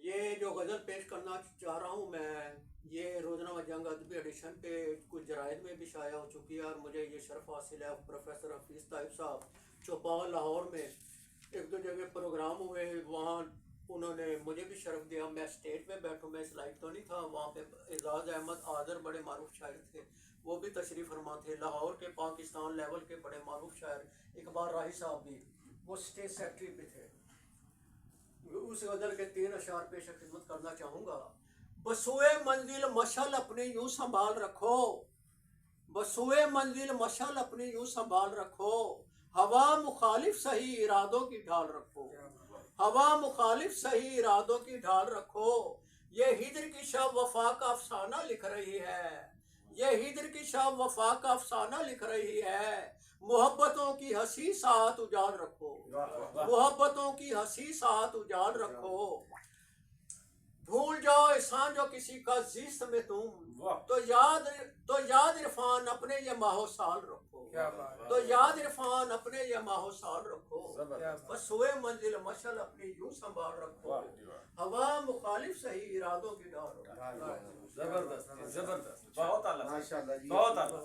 یہ جو غزل پیش کرنا چاہ رہا ہوں میں، یہ روزنامہ جنگ ادبی ایڈیشن پہ کچھ جرائد میں بھی شائع ہو چکی ہے، اور مجھے یہ شرف حاصل ہے پروفیسر حفیظ طیب صاحب چوپال لاہور میں ایک دو جگہ پروگرام ہوئے، وہاں انہوں نے مجھے بھی شرف دیا، میں اسٹیج پہ بیٹھوں، میں اس لائق تو نہیں تھا، وہاں پہ اعزاز احمد آذر بڑے معروف شاعر تھے، وہ بھی تشریف فرما تھے، لاہور کے پاکستان لیول کے بڑے معروف شاعر اقبال راہی صاحب بھی وہ اسٹیج سیکرٹری بھی تھے۔ اس غزل کے 3 اشعار پیش خدمت کرنا چاہوں گا۔ بسوئے منزل مشعل اپنی یوں سنبھال رکھو، بسوئے منزل مشعل اپنی یوں سنبھال رکھو، ہوا مخالف صحیح ارادوں کی ڈھال رکھو، ہوا مخالف صحیح ارادوں کی ڈھال رکھو، یہ ہجر کی شب وفا کا افسانہ لکھ رہی ہے، یہ ہجر کی شب وفا کا افسانہ لکھ رہی ہے، محبتوں کی ہنسی ساتھ اجال رکھو، محبتوں کی ہنسی ساتھ اجال رکھو، بھول جاؤ احسان جو کسی کا زیست میں تم، تو یاد عرفان اپنے یہ ماہ و سال رکھو، تو یاد عرفان اپنے یہ ماہ و سال رکھو، بس سوئے منزل مشعل اپنی یوں سنبھال رکھو، ہوا مخالف صحیح ارادوں کی ڈال رکھو۔ زبردست زبردست، بہت اعلیٰ، بہت اعلیٰ۔